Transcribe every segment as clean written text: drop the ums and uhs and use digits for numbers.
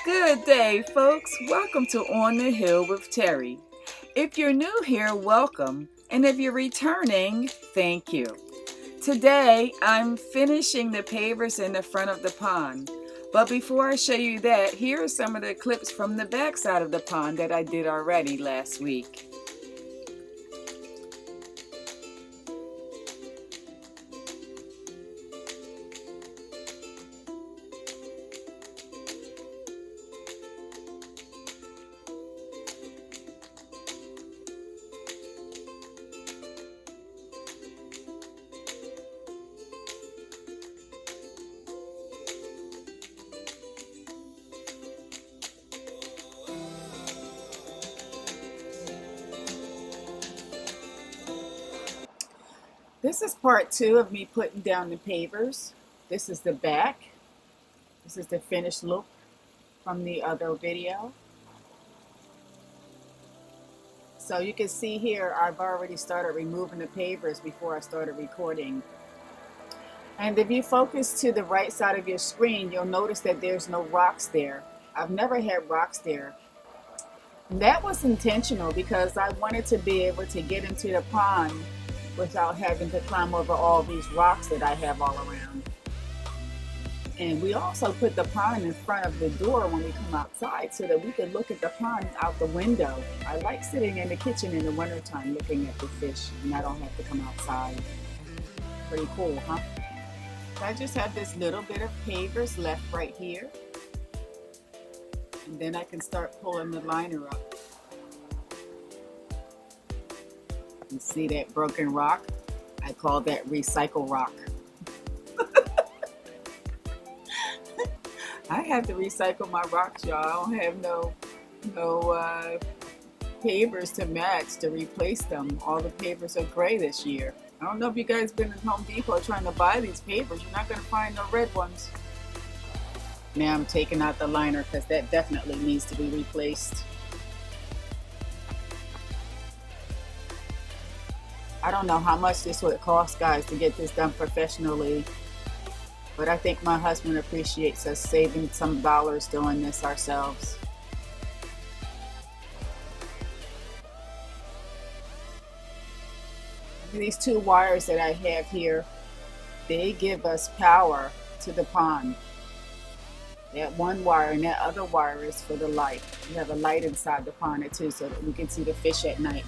Good day, folks. Welcome to On the Hill with Terry. If you're new here, welcome. And if you're returning, thank you. Today, I'm finishing the pavers in the front of the pond. But before I show you that, here are some of the clips from the back side of the pond that I did already last week. This is part two of me putting down the pavers. This is the back. This is the finished look from the other video. So you can see here, I've already started removing the pavers before I started recording. And if you focus to the right side of your screen, you'll notice that there's no rocks there. I've never had rocks there. And that was intentional because I wanted to be able to get into the pond without having to climb over all these rocks that I have all around. And we also put the pond in front of the door when we come outside so that we can look at the pond out the window. I like sitting in the kitchen in the wintertime looking at the fish and I don't have to come outside. Pretty cool, huh? So I just have this little bit of pavers left right here. And then I can start pulling the liner up. You see that broken rock? I call that recycle rock. I have to recycle my rocks, y'all. I don't have no pavers to match to replace them. All the pavers are gray this year. I don't know if you guys been in Home Depot trying to buy these pavers. You're not going to find no red ones. Now I'm taking out the liner because that definitely needs to be replaced. I don't know how much this would cost, guys, to get this done professionally. But I think my husband appreciates us saving some dollars doing this ourselves. These two wires that I have here, they give us power to the pond. That one wire and that other wire is for the light. We have a light inside the pond too so that we can see the fish at night.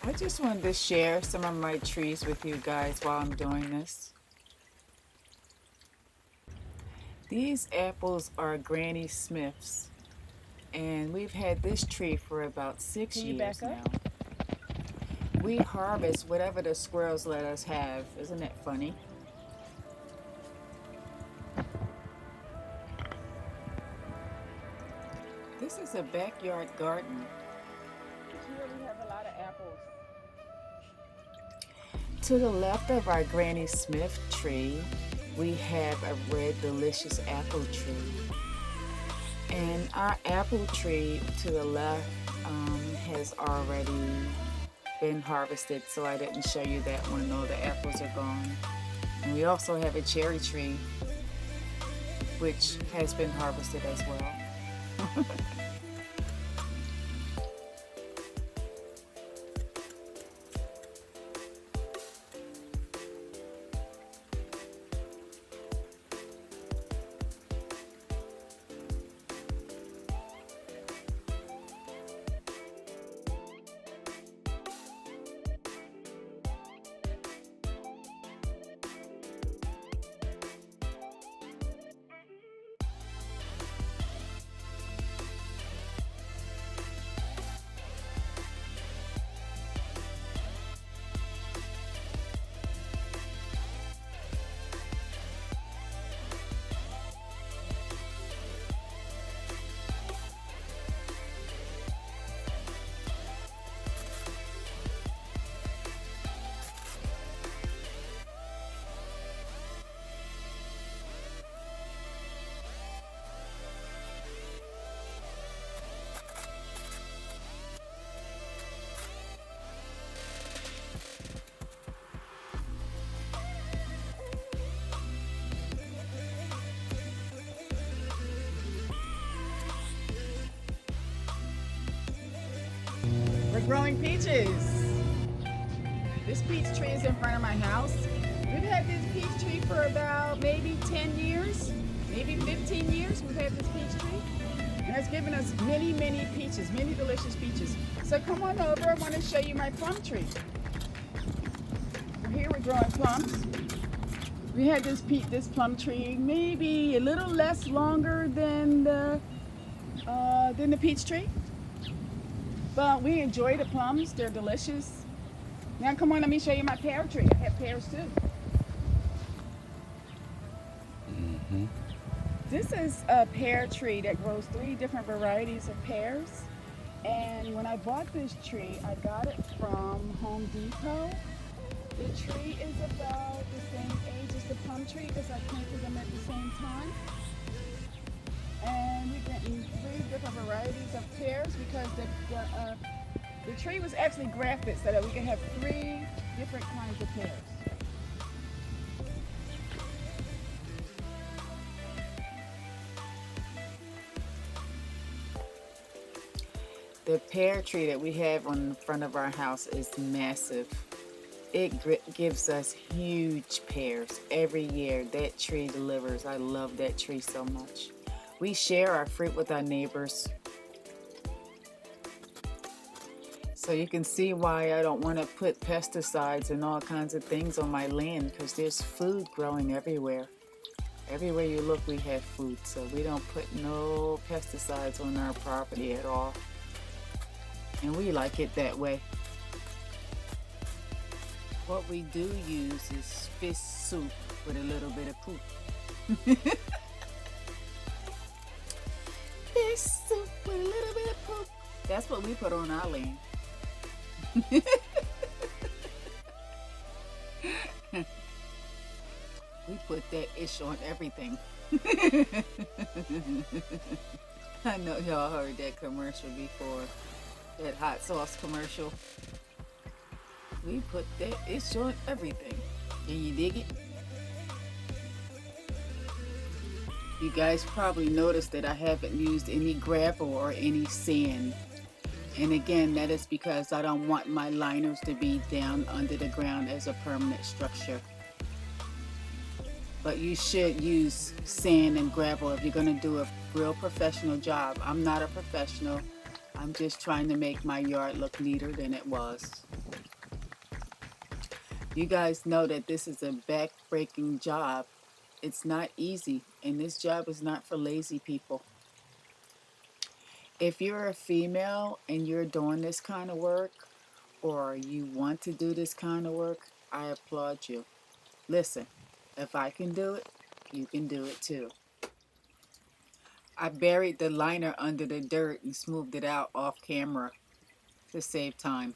I just wanted to share some of my trees with you guys while I'm doing this. These apples are Granny Smith's, and we've had this tree for about 6 years now. We harvest whatever the squirrels let us have. Isn't that funny? This is a backyard garden. Here we have a lot of apples. To the left of our Granny Smith tree, we have a red delicious apple tree. And our apple tree to the left has already been harvested, so I didn't show you that one. All the apples are gone. And we also have a cherry tree, which has been harvested as well. growing peaches. This peach tree is in front of my house. We've had this peach tree for about maybe 10 years, maybe 15 years. We've had this peach tree. And it's given us many, many peaches, many delicious peaches. So come on over. I want to show you my plum tree. Here we're growing plums. We had this plum tree maybe a little less longer than the peach tree. But we enjoy the plums. They're delicious. Now come on, let me show you my pear tree. I have pears too. This is a pear tree that grows 3 different varieties of pears. And when I bought this tree, I got it from Home Depot. The tree is about the same age as the plum tree because I planted them at the same time. And we're getting 3 different varieties of pears because the tree was actually grafted so that we can have 3 different kinds of pears. The pear tree that we have on the front of our house is massive. It gives us huge pears every year. That tree delivers. I love that tree so much. We share our fruit with our neighbors. So you can see why I don't want to put pesticides and all kinds of things on my land, because there's food growing everywhere. Everywhere you look, we have food. So we don't put no pesticides on our property at all. And we like it that way. What we do use is fish soup with a little bit of poop. Fish soup with a little bit of poop. That's what we put on our land. We put that ish on everything. I know y'all heard that commercial before. That hot sauce commercial. We put that ish on everything. Can you dig it? You guys probably noticed that I haven't used any gravel or any sand. And again, that is because I don't want my liners to be down under the ground as a permanent structure. But you should use sand and gravel if you're going to do a real professional job. I'm not a professional. I'm just trying to make my yard look neater than it was. You guys know that this is a back-breaking job. It's not easy, and this job is not for lazy people. If you're a female and you're doing this kind of work, or you want to do this kind of work, I applaud you. Listen, if I can do it, you can do it too. I buried the liner under the dirt and smoothed it out off camera to save time.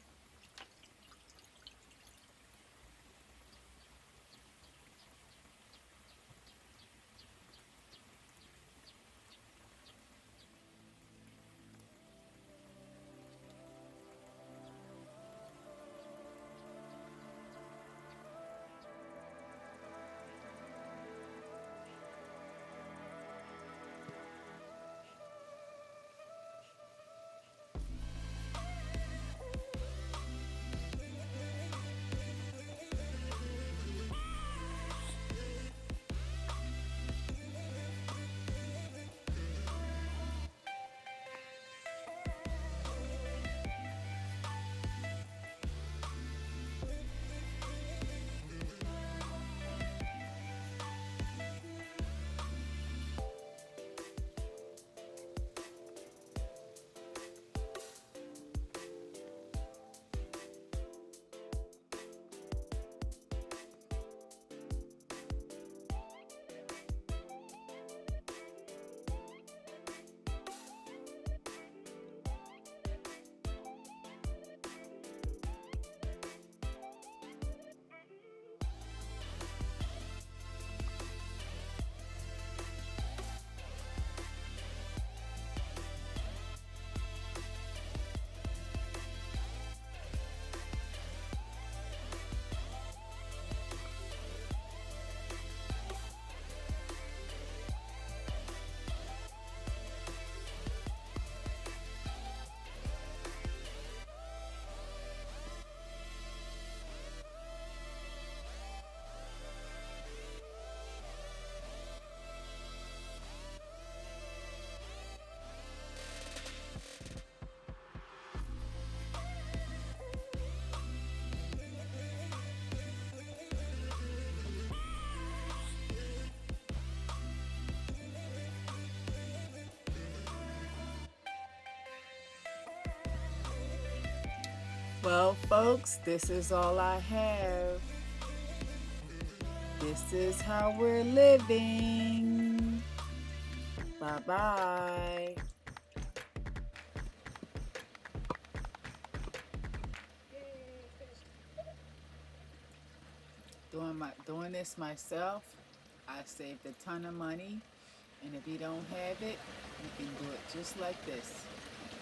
Well, folks, this is all I have. This is how we're living. Bye-bye. Doing this myself, I saved a ton of money. And if you don't have it, you can do it just like this.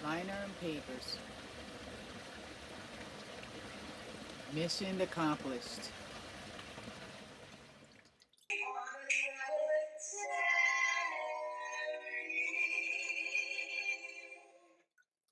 Liner and pavers. Mission accomplished.